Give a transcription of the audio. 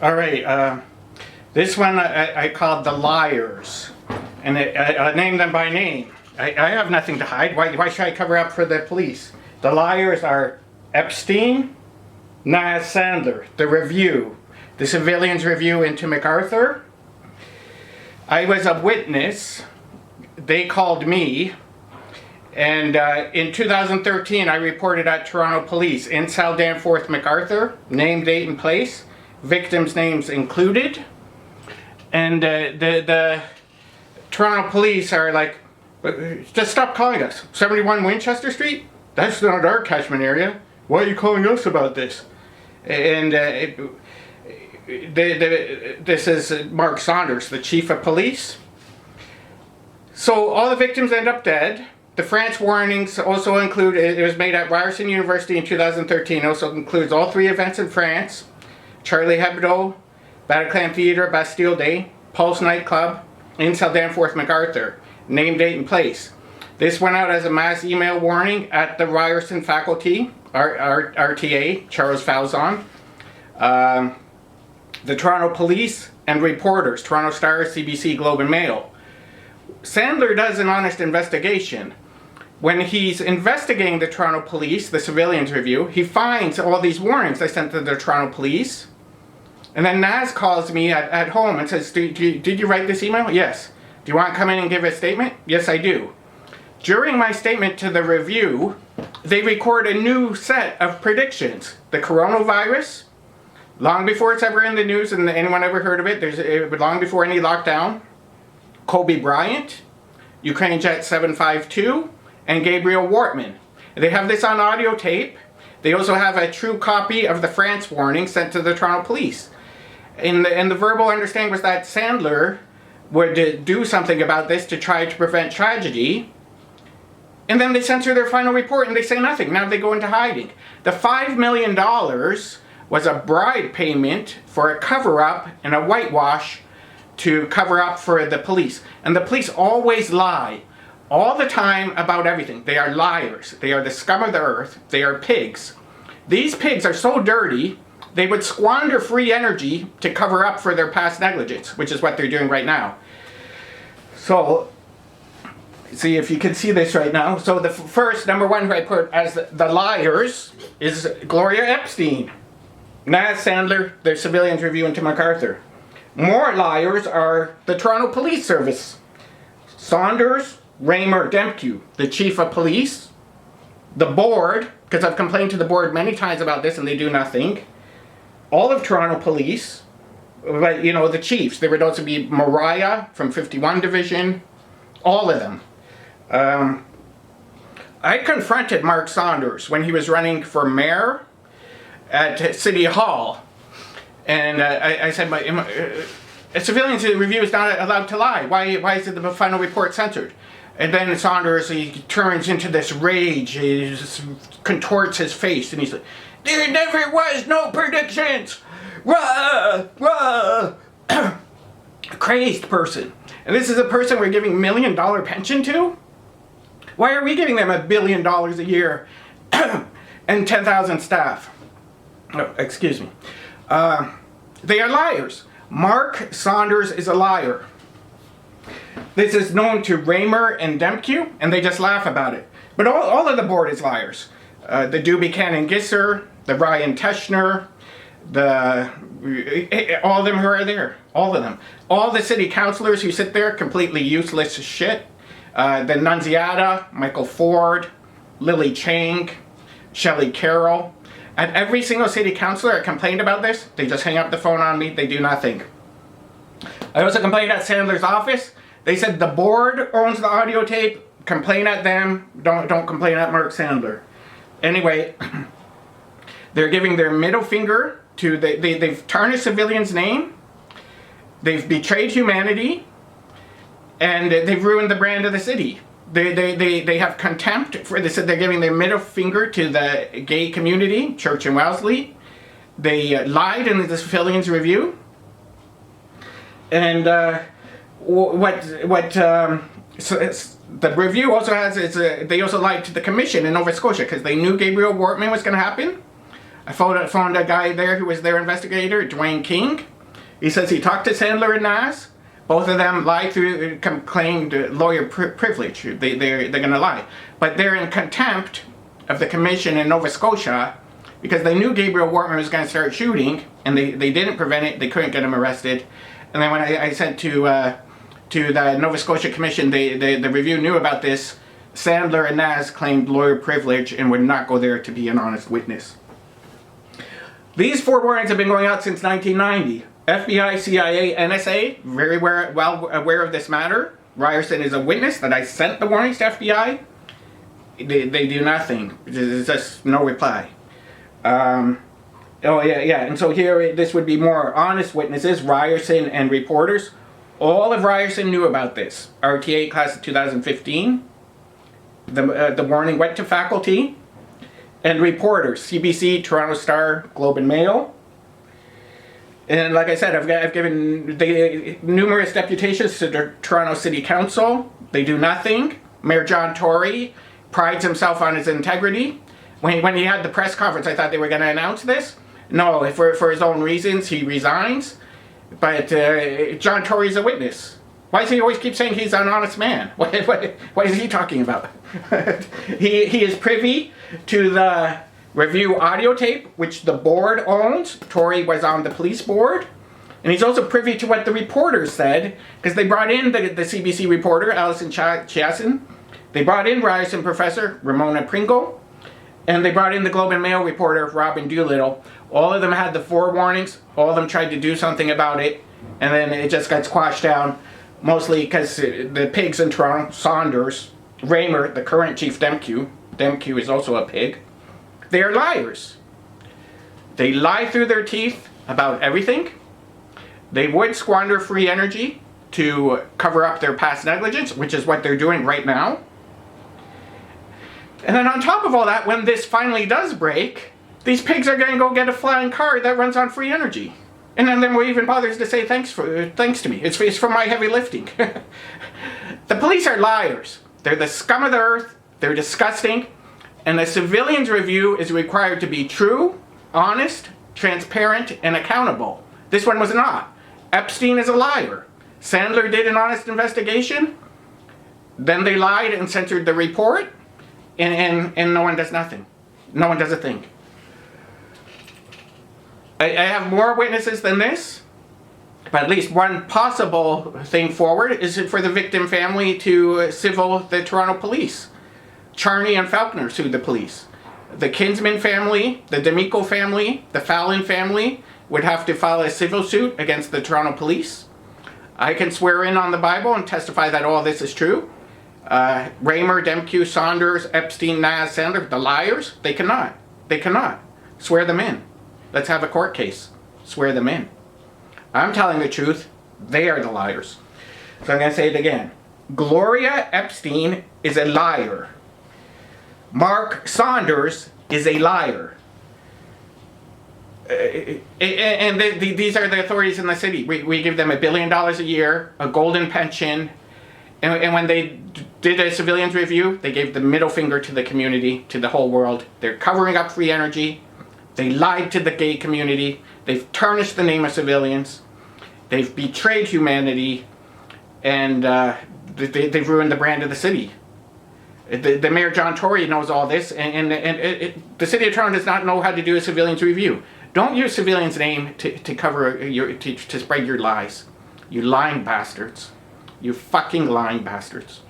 All right. This one I called the liars, and I named them by name. I have nothing to hide. Why should I cover up for the police? The liars are EPSTEIN, Sandler, the review, the civilians' review into Mcarthur. I was a witness. They called me. And in 2013, I reported at Toronto Police in Cell Danforth Mcarthur, name, date, and place, victims' names included. And the Toronto Police are like, just stop calling us. 71 Winchester Street? That's not our catchment area. Why are you calling us about this? And this is Mark Saunders, the chief of police. So all the victims end up dead. The France warnings also include, it was made at Ryerson University in 2013, it also includes all 3 events in France: Charlie Hebdo, Bataclan Theatre, Bastille Day, Pulse nightclub, in Cell Danforth Mcarthur, name, date, and place. This went out as a mass email warning at the Ryerson faculty, RTA, Charles Falzon, the Toronto Police, and reporters, Toronto Star, CBC, Globe and Mail. Sandler does an honest investigation. When he's investigating the Toronto Police, the civilians review, he finds all these warnings I sent to the Toronto Police. And then Naz calls me at home and says, did you write this email? Yes. Do you want to come in and give a statement? Yes, I do. During my statement to the review, they record a new set of predictions. The coronavirus, long before it's ever in the news and anyone ever heard of it, long before any lockdown. Kobe Bryant, Ukraine Jet 752, and Gabriel Wortman. They have this on audio tape. They also have a true copy of the France warning sent to the Toronto Police. And the verbal understanding was that Sandler would do something about this to try to prevent tragedy. And then they censor their final report and they say nothing. Now they go into hiding. The $5 million was a bribe payment for a cover-up and a whitewash to cover up for the police. And the police always lie all the time about everything. They are liars. They are the scum of the earth. They are pigs. These pigs are so dirty, they would squander free energy to cover up for their past negligence, which is what they're doing right now. So, see if you can see this right now. So the first, number one, who I put as the liars is Gloria Epstein. Naz Sandler, their civilians review into Mcarthur. More liars are the Toronto Police Service. Saunders, Raymer, Demkiw, the chief of police. The board, because I've complained to the board many times about this and they do nothing. All of Toronto Police, but you know, the chiefs. There would also be Mariah from 51 Division, all of them. I confronted Mark Saunders when he was running for mayor at City Hall. And I said, a civilian's review is not allowed to lie. Why is it the final report censored? And then Saunders, he turns into this rage, he just contorts his face, and he's like, there never was no predictions! Rah! Rah! A crazed person. And this is a person we're giving $1 million pension to? Why are we giving them $1 billion a year and 10,000 staff? Oh, excuse me. They are liars. Mark Saunders is a liar. This is known to Raymer and Demkiw, and they just laugh about it. But all of the board is liars. The Doobie Cannon Gisser, the Ryan Teschner, all of them who are there. All of them. All the city councillors who sit there, completely useless shit. The Nunziata, Michael Ford, Lily Chang, Shelley Carroll. And every single city councillor that complained about this, they just hang up the phone on me, they do nothing. I also complained at Sandler's office. They said the board owns the audio tape, complain at them, don't complain at Mark Sandler. Anyway, they're giving their middle finger to, they've tarnished civilians' name, they've betrayed humanity, and they've ruined the brand of the city. They have contempt for this. They're giving their middle finger to the gay community, Church and Wellesley. They lied in the civilians' review. And so the review also has, they also lied to the commission in Nova Scotia because they knew Gabriel Wortman was going to happen. I phoned a guy there who was their investigator, Dwayne King. He says he talked to Sandler and Nas. Both of them lied through, claimed lawyer privilege. They're going to lie. But they're in contempt of the commission in Nova Scotia because they knew Gabriel Wortman was going to start shooting, and they didn't prevent it. They couldn't get him arrested. And then when I sent to the Nova Scotia Commission, the review knew about this. Sandler and Nas claimed lawyer privilege and would not go there to be an honest witness. These 4 warnings have been going out since 1990. FBI, CIA, NSA, very well aware of this matter. Ryerson is a witness that I sent the warnings to FBI. They do nothing. There's just no reply. And so here, this would be more honest witnesses, Ryerson and reporters. All of Ryerson knew about this. RTA class of 2015. The warning went to faculty and reporters, CBC, Toronto Star, Globe and Mail. And like I said, I've given numerous deputations to the Toronto City Council. They do nothing. Mayor John Tory prides himself on his integrity. When he had the press conference, I thought they were going to announce this. No, for his own reasons, he resigns. But John Tory's a witness. Why does he always keep saying he's an honest man? What is he talking about? He is privy to the review audio tape, which the board owns. Tory was on the police board. And he's also privy to what the reporters said, because they brought in the CBC reporter, Alison Chiasson. They brought in Ryerson professor, Ramona Pringle. And they brought in the Globe and Mail reporter, Robin Doolittle. All of them had the 4 warnings. All of them tried to do something about it. And then it just got squashed down, mostly because the pigs in Toronto, Saunders, Raymer, the current chief Demkiw is also a pig. They are liars. They lie through their teeth about everything. They would squander free energy to cover up their past negligence, which is what they're doing right now. And then on top of all that, when this finally does break, these pigs are going to go get a flying car that runs on free energy. And then no one even bothers to say thanks to me. It's for my heavy lifting. The police are liars. They're the scum of the earth. They're disgusting. And the civilians review is required to be true, honest, transparent, and accountable. This one was not. Epstein is a liar. Sandler did an honest investigation. Then they lied and censored the report. And no one does nothing. No one does a thing. I have more witnesses than this. But at least one possible thing forward is for the victim family to civil the Toronto police. Charney and Falconer sued the police. The Kinsman family, the Demkiw family, the Fallon family would have to file a civil suit against the Toronto police. I can swear in on the Bible and testify that all this is true. Raymer, Demkiw, Saunders, Epstein, Nas, Sandler, the liars, they cannot. They cannot. Swear them in. Let's have a court case. Swear them in. I'm telling the truth. They are the liars. So I'm going to say it again. Gloria Epstein is a liar. Mark Saunders is a liar. And these are the authorities in the city. We give them $1 billion a year, a golden pension, and when they did a civilians review, they gave the middle finger to the community, to the whole world. They're covering up free energy. They lied to the gay community. They've tarnished the name of civilians. They've betrayed humanity, and they've ruined the brand of the city. The Mayor John Tory knows all this, and the City of Toronto does not know how to do a civilians review. Don't use civilians' name to cover to spread your lies. You lying bastards. You fucking lying bastards.